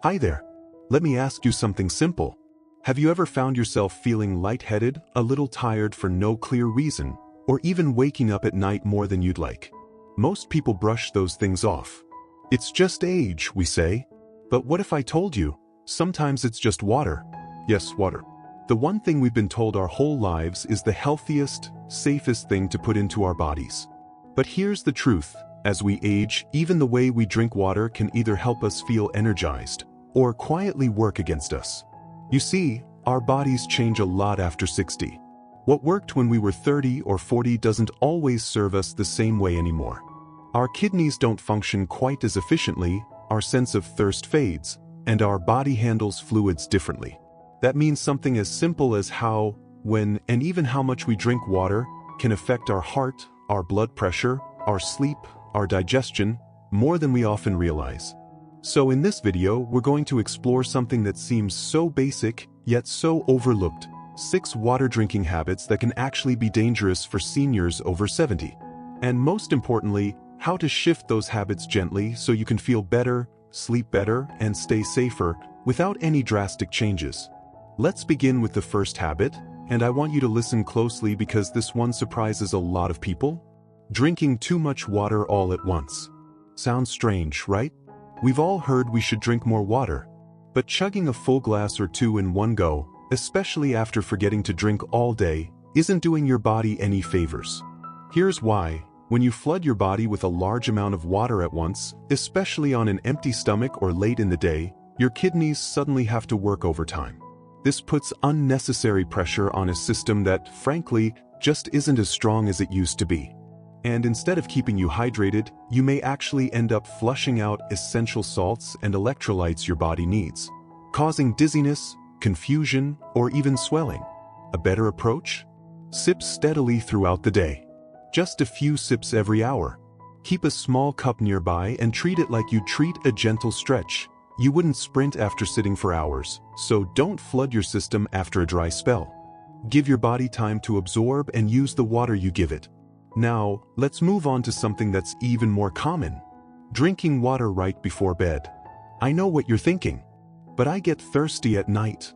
Hi there. Let me ask you something simple. Have you ever found yourself feeling lightheaded, a little tired for no clear reason, or even waking up at night more than you'd like? Most people brush those things off. It's just age, we say. But what if I told you, sometimes it's just water? Yes, water. The one thing we've been told our whole lives is the healthiest, safest thing to put into our bodies. But here's the truth. As we age, even the way we drink water can either help us feel energized or quietly work against us. You see, our bodies change a lot after 60. What worked when we were 30 or 40 doesn't always serve us the same way anymore. Our kidneys don't function quite as efficiently, our sense of thirst fades, and our body handles fluids differently. That means something as simple as how, when, and even how much we drink water can affect our heart, our blood pressure, our sleep, our digestion, more than we often realize. So in this video, we're going to explore something that seems so basic, yet so overlooked: 6 water drinking habits that can actually be dangerous for seniors over 70. And most importantly, how to shift those habits gently so you can feel better, sleep better, and stay safer without any drastic changes. Let's begin with the first habit, and I want you to listen closely because this one surprises a lot of people. Drinking too much water all at once. Sounds strange, right? We've all heard we should drink more water. But chugging a full glass or two in one go, especially after forgetting to drink all day, isn't doing your body any favors. Here's why. When you flood your body with a large amount of water at once, especially on an empty stomach or late in the day, your kidneys suddenly have to work overtime. This puts unnecessary pressure on a system that, frankly, just isn't as strong as it used to be. And instead of keeping you hydrated, you may actually end up flushing out essential salts and electrolytes your body needs, causing dizziness, confusion, or even swelling. A better approach? Sip steadily throughout the day. Just a few sips every hour. Keep a small cup nearby and treat it like you'd treat a gentle stretch. You wouldn't sprint after sitting for hours, so don't flood your system after a dry spell. Give your body time to absorb and use the water you give it. Now, let's move on to something that's even more common. Drinking water right before bed. I know what you're thinking, but I get thirsty at night.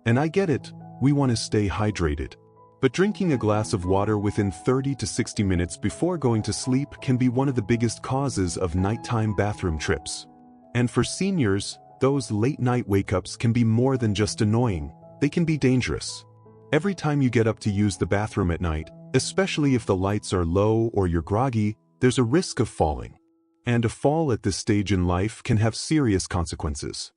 And I get it, we want to stay hydrated. But drinking a glass of water within 30 to 60 minutes before going to sleep can be one of the biggest causes of nighttime bathroom trips. And for seniors, those late-night wake-ups can be more than just annoying, they can be dangerous. Every time you get up to use the bathroom at night, especially if the lights are low or you're groggy, there's a risk of falling. And a fall at this stage in life can have serious consequences.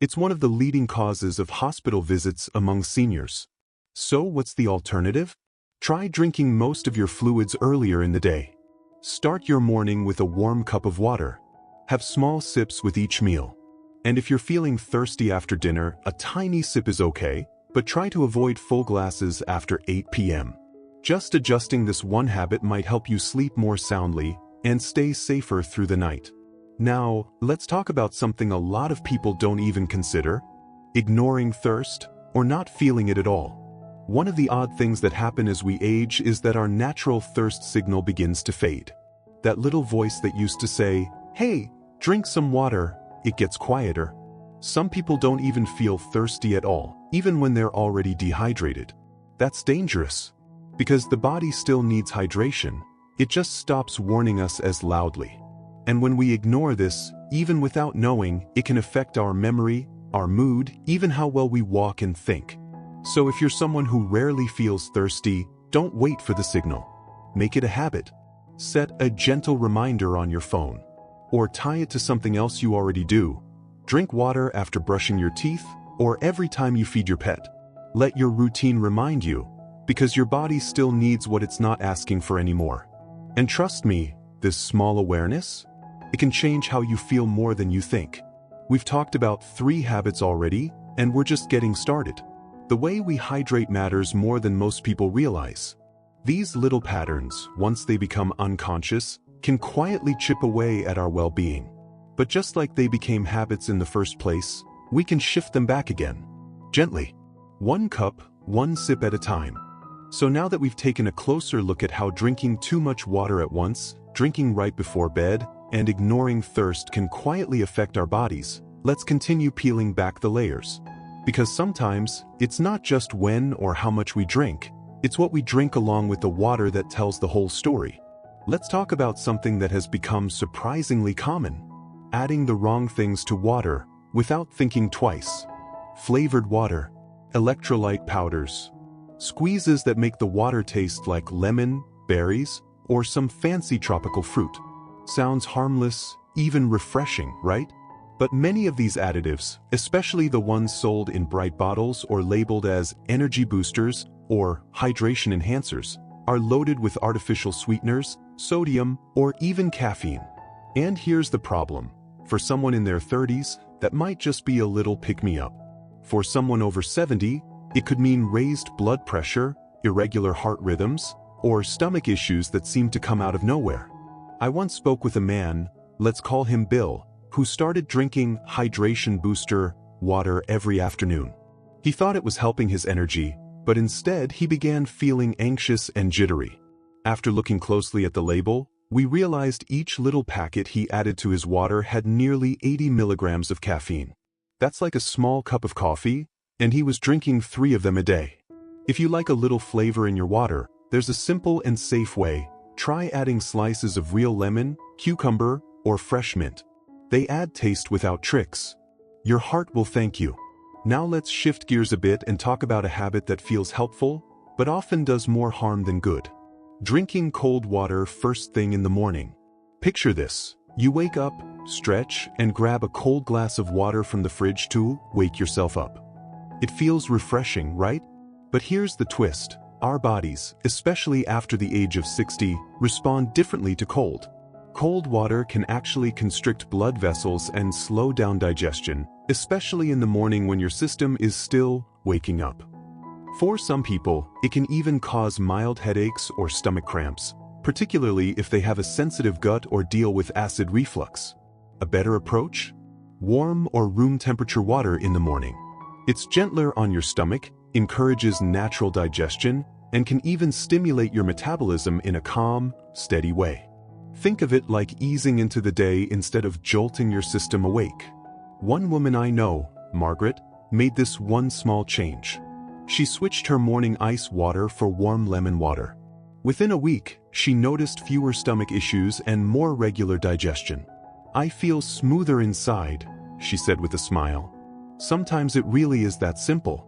It's one of the leading causes of hospital visits among seniors. So what's the alternative? Try drinking most of your fluids earlier in the day. Start your morning with a warm cup of water. Have small sips with each meal. And if you're feeling thirsty after dinner, a tiny sip is okay, but try to avoid full glasses after 8 p.m. Just adjusting this one habit might help you sleep more soundly and stay safer through the night. Now, let's talk about something a lot of people don't even consider: ignoring thirst or not feeling it at all. One of the odd things that happen as we age is that our natural thirst signal begins to fade. That little voice that used to say, "Hey, drink some water," it gets quieter. Some people don't even feel thirsty at all, even when they're already dehydrated. That's dangerous, because the body still needs hydration, it just stops warning us as loudly. And when we ignore this, even without knowing, it can affect our memory, our mood, even how well we walk and think. So if you're someone who rarely feels thirsty, don't wait for the signal. Make it a habit. Set a gentle reminder on your phone, or tie it to something else you already do. Drink water after brushing your teeth, or every time you feed your pet. Let your routine remind you, because your body still needs what it's not asking for anymore. And trust me, this small awareness, it can change how you feel more than you think. We've talked about 3 habits already, and we're just getting started. The way we hydrate matters more than most people realize. These little patterns, once they become unconscious, can quietly chip away at our well-being. But just like they became habits in the first place, we can shift them back again. Gently. 1 cup, 1 sip at a time. So now that we've taken a closer look at how drinking too much water at once, drinking right before bed, and ignoring thirst can quietly affect our bodies, Let's continue peeling back the layers. Because sometimes, it's not just when or how much we drink, it's what we drink along with the water that tells the whole story. Let's talk about something that has become surprisingly common: adding the wrong things to water without thinking twice. Flavored water, electrolyte powders, squeezes that make the water taste like lemon, berries, or some fancy tropical fruit. Sounds harmless, even refreshing, right? But many of these additives, especially the ones sold in bright bottles or labeled as energy boosters or hydration enhancers, are loaded with artificial sweeteners, sodium, or even caffeine. And here's the problem. For someone in their 30s, that might just be a little pick-me-up. For someone over 70, it could mean raised blood pressure, irregular heart rhythms, or stomach issues that seem to come out of nowhere. I once spoke with a man, let's call him Bill, who started drinking hydration booster water every afternoon. He thought it was helping his energy, but instead he began feeling anxious and jittery. After looking closely at the label, we realized each little packet he added to his water had nearly 80 milligrams of caffeine. That's like a small cup of coffee, and he was drinking 3 of them a day. If you like a little flavor in your water, there's a simple and safe way. Try adding slices of real lemon, cucumber, or fresh mint. They add taste without tricks. Your heart will thank you. Now let's shift gears a bit and talk about a habit that feels helpful, but often does more harm than good. Drinking cold water first thing in the morning. Picture this. You wake up, stretch, and grab a cold glass of water from the fridge to wake yourself up. It feels refreshing, right? But here's the twist. Our bodies, especially after the age of 60, respond differently to cold. Cold water can actually constrict blood vessels and slow down digestion, especially in the morning when your system is still waking up. For some people, it can even cause mild headaches or stomach cramps, particularly if they have a sensitive gut or deal with acid reflux. A better approach? Warm or room temperature water in the morning. It's gentler on your stomach, encourages natural digestion, and can even stimulate your metabolism in a calm, steady way. Think of it like easing into the day instead of jolting your system awake. One woman I know, Margaret, made this one small change. She switched her morning ice water for warm lemon water. Within a week, she noticed fewer stomach issues and more regular digestion. "I feel smoother inside," she said with a smile. Sometimes it really is that simple.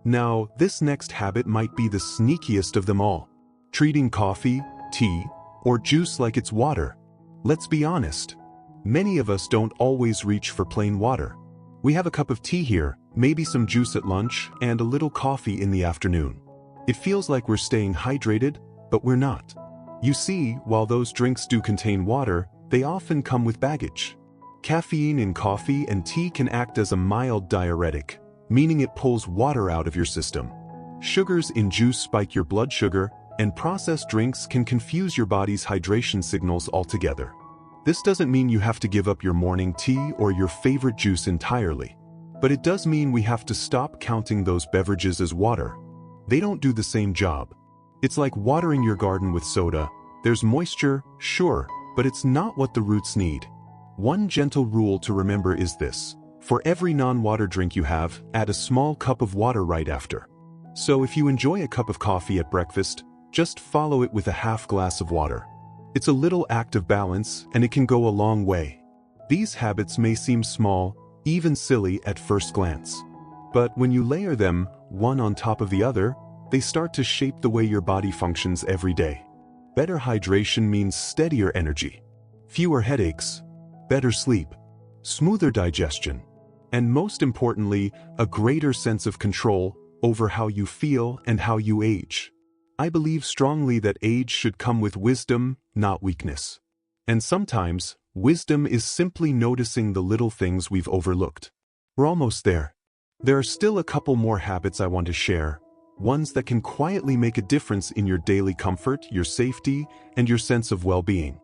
Now, this next habit might be the sneakiest of them all. Treating coffee, tea, or juice like it's water. Let's be honest. Many of us don't always reach for plain water. We have a cup of tea here, maybe some juice at lunch, and a little coffee in the afternoon. It feels like we're staying hydrated, but we're not. You see, while those drinks do contain water, they often come with baggage. Caffeine in coffee and tea can act as a mild diuretic, meaning it pulls water out of your system. Sugars in juice spike your blood sugar, and processed drinks can confuse your body's hydration signals altogether. This doesn't mean you have to give up your morning tea or your favorite juice entirely. But it does mean we have to stop counting those beverages as water. They don't do the same job. It's like watering your garden with soda. There's moisture, sure, but it's not what the roots need. One gentle rule to remember is this. For every non-water drink you have, add a small cup of water right after. So if you enjoy a cup of coffee at breakfast, just follow it with a half glass of water. It's a little act of balance, and it can go a long way. These habits may seem small, even silly at first glance. But when you layer them, one on top of the other, they start to shape the way your body functions every day. Better hydration means steadier energy, fewer headaches, better sleep, smoother digestion, and most importantly, a greater sense of control over how you feel and how you age. I believe strongly that age should come with wisdom, not weakness. And sometimes, wisdom is simply noticing the little things we've overlooked. We're almost there. There are still a couple more habits I want to share, ones that can quietly make a difference in your daily comfort, your safety, and your sense of well-being.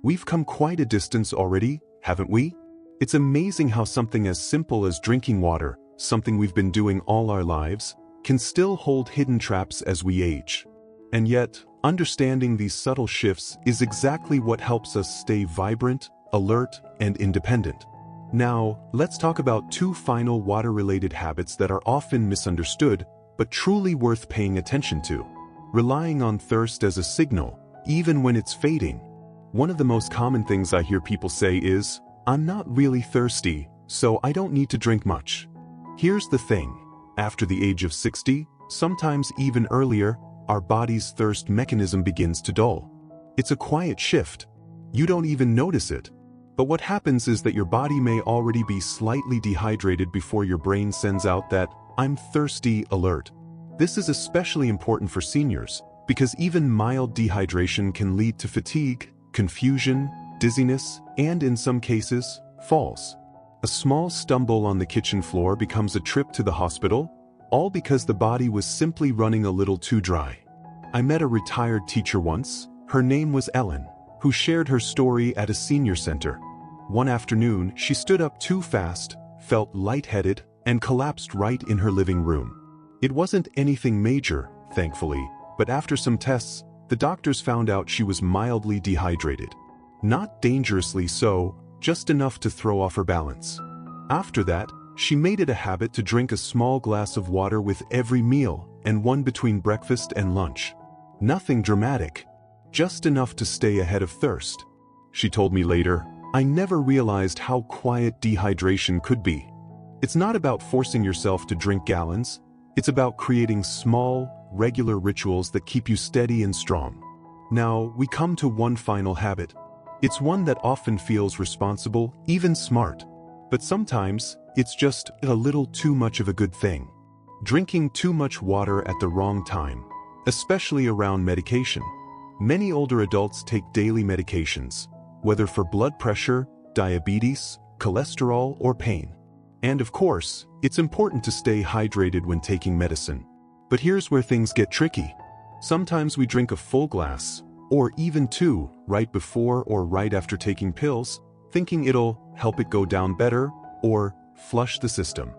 We've come quite a distance already, haven't we? It's amazing how something as simple as drinking water, something we've been doing all our lives, can still hold hidden traps as we age. And yet, understanding these subtle shifts is exactly what helps us stay vibrant, alert, and independent. Now, let's talk about two final water-related habits that are often misunderstood, but truly worth paying attention to. Relying on thirst as a signal, even when it's fading. One of the most common things I hear people say is, "I'm not really thirsty, so I don't need to drink much." Here's the thing. After the age of 60, sometimes even earlier, our body's thirst mechanism begins to dull. It's a quiet shift. You don't even notice it. But what happens is that your body may already be slightly dehydrated before your brain sends out that "I'm thirsty" alert. This is especially important for seniors, because even mild dehydration can lead to fatigue, confusion, dizziness, and in some cases, falls. A small stumble on the kitchen floor becomes a trip to the hospital, all because the body was simply running a little too dry. I met a retired teacher once. Her name was Ellen, who shared her story at a senior center. One afternoon, she stood up too fast, felt lightheaded, and collapsed right in her living room. It wasn't anything major, thankfully, but after some tests, the doctors found out she was mildly dehydrated. Not dangerously so, just enough to throw off her balance. After that, she made it a habit to drink a small glass of water with every meal, and one between breakfast and lunch. Nothing dramatic, just enough to stay ahead of thirst. She told me later, "I never realized how quiet dehydration could be." It's not about forcing yourself to drink gallons, it's about creating small, regular rituals that keep you steady and strong. Now, we come to one final habit. It's one that often feels responsible, even smart. But sometimes, it's just a little too much of a good thing. Drinking too much water at the wrong time, especially around medication. Many older adults take daily medications, whether for blood pressure, diabetes, cholesterol, or pain. And of course, it's important to stay hydrated when taking medicine. But here's where things get tricky. Sometimes we drink a full glass, or even two, right before or right after taking pills, thinking it'll help it go down better, or flush the system.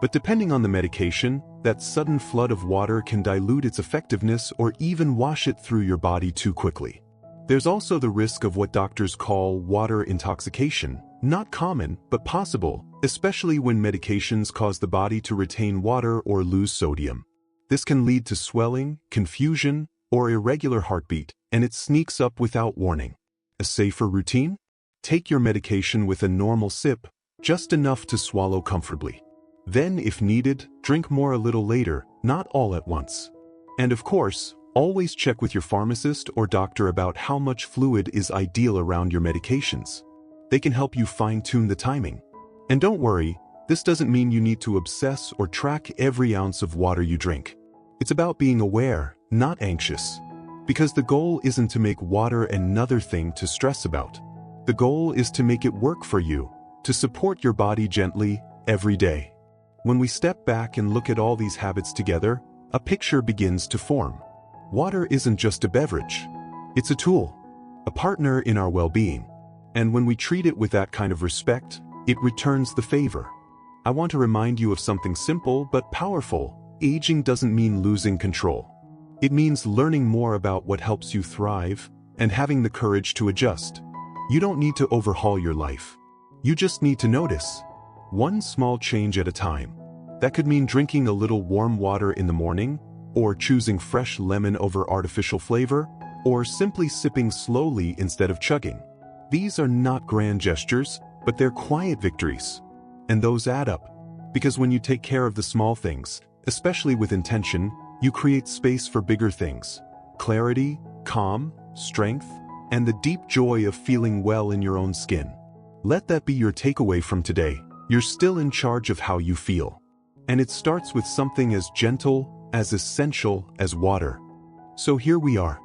But depending on the medication, that sudden flood of water can dilute its effectiveness or even wash it through your body too quickly. There's also the risk of what doctors call water intoxication. Not common, but possible, especially when medications cause the body to retain water or lose sodium. This can lead to swelling, confusion, or irregular heartbeat, and it sneaks up without warning. A safer routine? Take your medication with a normal sip, just enough to swallow comfortably. Then, if needed, drink more a little later, not all at once. And of course, always check with your pharmacist or doctor about how much fluid is ideal around your medications. They can help you fine-tune the timing. And don't worry, this doesn't mean you need to obsess or track every ounce of water you drink. It's about being aware, not anxious. Because the goal isn't to make water another thing to stress about. The goal is to make it work for you, to support your body gently, every day. When we step back and look at all these habits together, a picture begins to form. Water isn't just a beverage. It's a tool, a partner in our well-being. And when we treat it with that kind of respect, it returns the favor. I want to remind you of something simple but powerful. Aging doesn't mean losing control. It means learning more about what helps you thrive and having the courage to adjust. You don't need to overhaul your life. You just need to notice. One small change at a time. That could mean drinking a little warm water in the morning, or choosing fresh lemon over artificial flavor, or simply sipping slowly instead of chugging. These are not grand gestures, but they're quiet victories. And those add up. Because when you take care of the small things, especially with intention, you create space for bigger things. Clarity, calm, strength, and the deep joy of feeling well in your own skin. Let that be your takeaway from today. You're still in charge of how you feel. And it starts with something as gentle, as essential as water. So here we are.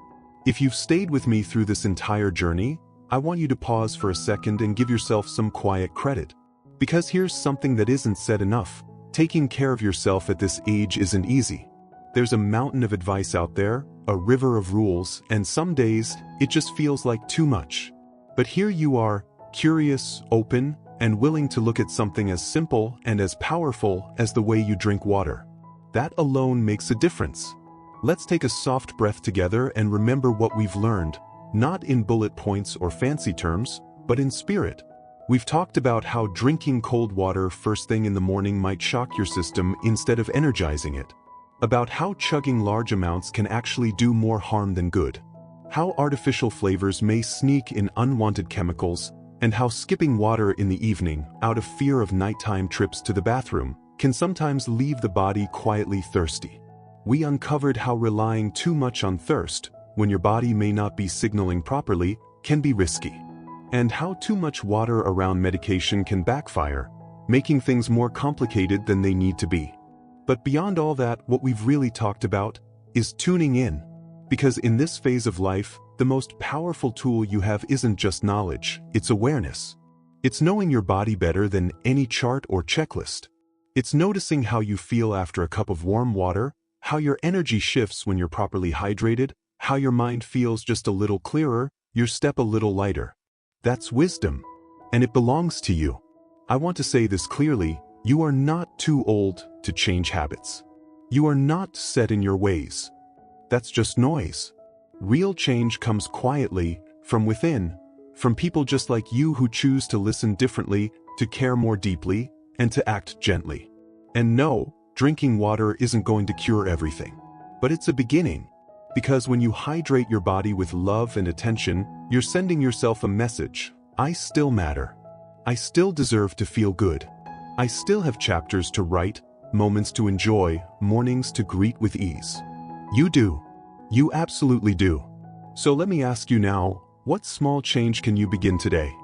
If you've stayed with me through this entire journey, I want you to pause for a second and give yourself some quiet credit. Because here's something that isn't said enough. Taking care of yourself at this age isn't easy. There's a mountain of advice out there, a river of rules, and some days, it just feels like too much. But here you are, curious, open, and willing to look at something as simple and as powerful as the way you drink water. That alone makes a difference. Let's take a soft breath together and remember what we've learned, not in bullet points or fancy terms, but in spirit. We've talked about how drinking cold water first thing in the morning might shock your system instead of energizing it. About how chugging large amounts can actually do more harm than good. How artificial flavors may sneak in unwanted chemicals, and how skipping water in the evening, out of fear of nighttime trips to the bathroom, can sometimes leave the body quietly thirsty. We uncovered how relying too much on thirst, when your body may not be signaling properly, can be risky. And how too much water around medication can backfire, making things more complicated than they need to be. But beyond all that, what we've really talked about is tuning in. Because in this phase of life, the most powerful tool you have isn't just knowledge, it's awareness. It's knowing your body better than any chart or checklist. It's noticing how you feel after a cup of warm water, how your energy shifts when you're properly hydrated, how your mind feels just a little clearer, your step a little lighter. That's wisdom, and it belongs to you. I want to say this clearly, you are not too old to change habits. You are not set in your ways. That's just noise. Real change comes quietly, from within, from people just like you who choose to listen differently, to care more deeply, and to act gently. And no, drinking water isn't going to cure everything. But it's a beginning. Because when you hydrate your body with love and attention, you're sending yourself a message. I still matter. I still deserve to feel good. I still have chapters to write, moments to enjoy, mornings to greet with ease. You do. You absolutely do. So let me ask you now, what small change can you begin today?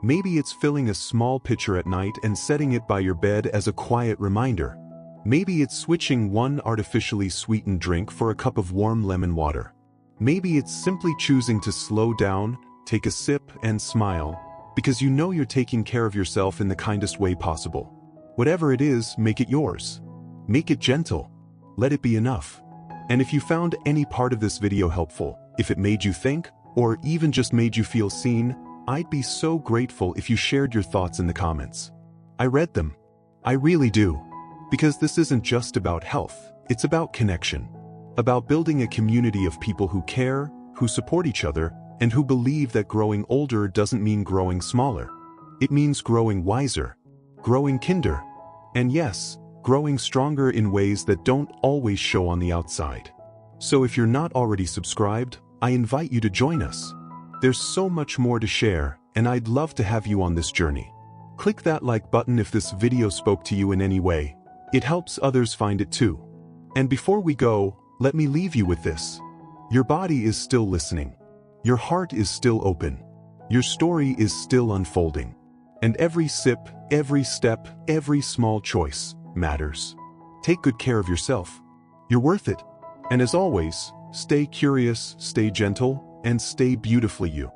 Maybe it's filling a small pitcher at night and setting it by your bed as a quiet reminder. Maybe it's switching one artificially sweetened drink for a cup of warm lemon water. Maybe it's simply choosing to slow down, take a sip, and smile, because you know you're taking care of yourself in the kindest way possible. Whatever it is, make it yours. Make it gentle. Let it be enough. And if you found any part of this video helpful, if it made you think, or even just made you feel seen, I'd be so grateful if you shared your thoughts in the comments. I read them. I really do. Because this isn't just about health, it's about connection. About building a community of people who care, who support each other, and who believe that growing older doesn't mean growing smaller. It means growing wiser, growing kinder, and yes, growing stronger in ways that don't always show on the outside. So if you're not already subscribed, I invite you to join us. There's so much more to share, and I'd love to have you on this journey. Click that like button if this video spoke to you in any way. It helps others find it too. And before we go, let me leave you with this. Your body is still listening. Your heart is still open. Your story is still unfolding. And every sip, every step, every small choice matters. Take good care of yourself. You're worth it. And as always, stay curious, stay gentle, and stay beautifully you.